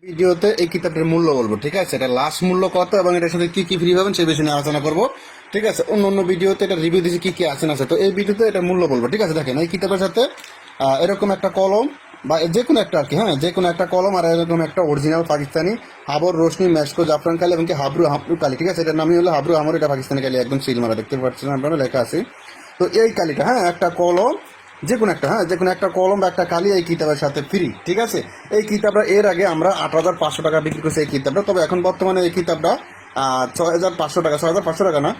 ভিডিওতে এই কিতাবটার মূল্য বলবো, ঠিক আছে? এটা লাস্ট মূল্য কত এবং এটার সাথে কি কি ফ্রি পাবেন সেই বিষয়ে নিয়ে আলোচনা করবো, ঠিক আছে? অন্য অন্য ভিডিওতে এটা রিভিউ দিয়েছি কি কি আছে না আছে, তো এই ভিডিওতে এটা মূল্য বলবো, ঠিক আছে? দেখেন এই কিতাবের সাথে এরকম একটা কলম বা যে কোনো একটা আর কি, হ্যাঁ, যে কোনো একটা কলম আর এরকম একটা অরিজিনাল পাকিস্তানি হাবর রোশনি মেশকো জাফরান কালি এবং কি হাবরু হাবরু কালি, ঠিক আছে? এটার নামই হলো হাবরু হামর, এটা পাকিস্তানি কালি, একদম সিল মারা, দেখতে পাচ্ছেন আপনারা লেখা আছে। তো এই কালিটা, হ্যাঁ, একটা কলম, যে কোনো একটা, হ্যাঁ, যে কোনো একটা কলম বা একটা কালি এই কিতাবের সাথে ফ্রি, ঠিক আছে? এই কিতাবটা এর আগে আমরা ৮,৫০০ টাকা বিক্রি করছি এই কিতাবটা, তবে এখন বর্তমানে এই কিতাবটা ৬,৫০০ টাকা, ৬,৫০০ টাকা না,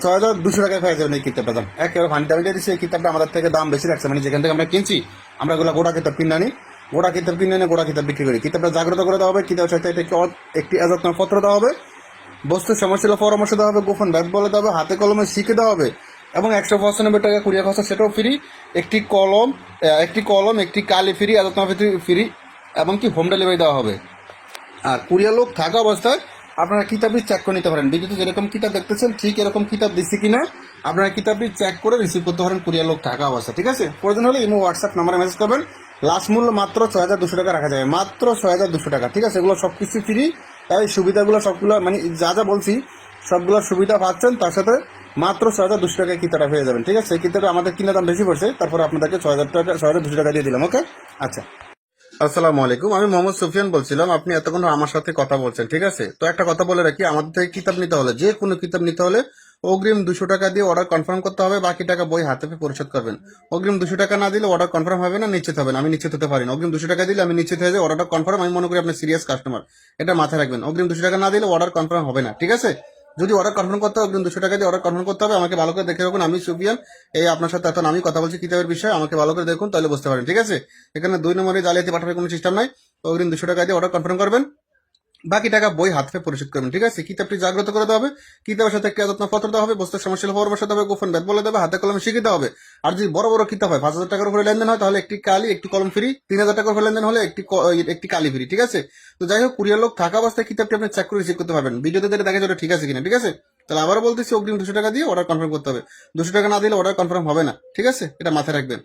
৬,২০০ টাকায় পেয়ে যাবেন এই কিতাবটা। দাম একেবারে ফানি দামে দিয়ে দিচ্ছি। এই কিতাবটা আমাদের থেকে দাম বেশি রাখছে, মানে যেখান থেকে আমরা কিনছি আমরা এগুলো গোটা কিতাব কিনে আনি, গোটা কিতাব কিনে এনে গোটা কিতাব বিক্রি করি। কিতাবটা জাগ্রত করে দেওয়া হবে, কিতাবের সাথে একটি এজাজতনামা দেওয়া হবে, বস্তুর সমস্যা পরামর্শ দেওয়া হবে, গোপন ব্যাগ বলে দেওয়া হবে, হাতে কলমে শিখে দেওয়া হবে এবং ১৯৫ টাকা কুরিয়ার খরচা সেটাও ফ্রি। একটি কলম একটি কালি ফ্রি, এজাজতনামা ফ্রি এবং কি হোম ডেলিভারি দেওয়া হবে। আর কুরিয়ার লোক থাকা অবস্থায় আপনারা কিতাবটি চেক করে নিতে পারেন। ভিডিওতে যেরকম কিতাব দেখতেছেন ঠিক এরকম কিতাব দিচ্ছি কিনা আপনারা কিতাবটি চেক করে রিসিভ করতে পারেন কুরিয়ার লোক থাকা অবস্থায়, ঠিক আছে? প্রয়োজন হলে ইমো হোয়াটসঅ্যাপ নাম্বারে মেসেজ করবেন। লাস্ট মূল্য মাত্র ৬,২০০ টাকা রাখা যাবে, মাত্র ৬,২০০ টাকা, ঠিক আছে? এগুলো সব কিছু ফ্রি। এই সুবিধাগুলো সবগুলো মানে যা যা বলছি সবগুলো সুবিধা পাচ্ছেন, তার সাথে মাত্র ৬,২০০ টাকায় কিতাবটা পেয়ে যাবেন, ঠিক আছে? এই কিতাবটা আমাদের কিনা দাম বেশি পড়ছে, তারপরে আপনাদেরকে ৬,০০০ টাকা ৬,২০০ টাকা দিয়ে দিলাম, ওকে? আচ্ছা, আসসালামু আলাইকুম, আমি মোহাম্মদ সুফিয়ান বলছিলাম। আপনি এতক্ষণ আমার সাথে কথা বলছেন, ঠিক আছে? তো একটা কথা বলে রাখি, আমাদের থেকে কিতাব নিতে হলে, যে কোনো কিতাব নিতে হলে অগ্রিম ২০০ টাকা দিয়ে অর্ডার কনফার্ম করতে হবে, বাকি টাকা বই হাতে পেয়ে পরিশোধ করবেন। অগ্রিম ২০০ টাকা না দিলে অর্ডার কনফার্ম হবে না, নিশ্চিত হবে না। আমি নিশ্চিত হতে পারি না। অগ্রিম ২০০ টাকা দিলে আমি নিশ্চিত হয়ে যাই অর্ডারটা কনফার্ম। আমি মনে করি আপনি সিরিয়াস কাস্টমার, এটা মাথায় রাখবেন। অগ্রিম ২০০ টাকা না দিলে অর্ডার কনফার্ম হবে না, ঠিক আছে? যদি অর্ডার কনফার্ম করতে হয় অগ্রিম ২০০ টাকা দিয়ে অর্ডার কনফার্ম করতে হবে। আমাকে ভালো করে দেখে রাখুন, আমি সুফিয়ান। এই আপনার সাথে এখন আমি কথা বলছি কিতাবের বিষয়ে, আমাকে ভালো করে দেখুন, তাহলে বুঝতে পারেন, ঠিক আছে? এখানে ২ নম্বরে জালিয়াতি পাঠানোর কোনো সিস্টেম নাই। অগ্রিম ২০০ টাকা দিয়ে অর্ডার কনফার্ম করবেন, বাকি টাকা বই হাত পেয়ে পরিশোধ করবেন, ঠিক আছে? কিতাবটি জাগ্রত করে দেওয়া হবে, কিতাবের সাথে একটি এজাজতনামা দেওয়া হবে, বস্তুর সমস্যা পরামর্শ দেওয়া হবে, গোপন ব্যাগ বলে দেবে, হাতে কলমে শিখে দেওয়া হবে। আর যদি বড় বড় কিতাব হয় ৫,০০০ টাকার উপরে লেনদেন হয় তাহলে একটি কালি একটি কলম ফ্রি, ৩,০০০ টাকার উপরে লেনদেন হলে একটি কালি ফ্রি, ঠিক আছে? তো যাই হোক, কুরিয়ার লোক থাকা অবস্থায় কিতাবটি আপনি চেক করে রিসিভ করতে পারবেন। ভিডিওতে যেটা দেখা যাবে ঠিক আছে কিনা, ঠিক আছে? তাহলে আবারও বলতেছি, অগ্রিম ২০০ টাকা দিয়ে অর্ডার কনফার্ম করতে হবে। ২০০ টাকা না দিলে অর্ডার কনফার্ম হবে না, ঠিক আছে? এটা মাথায় রাখবেন।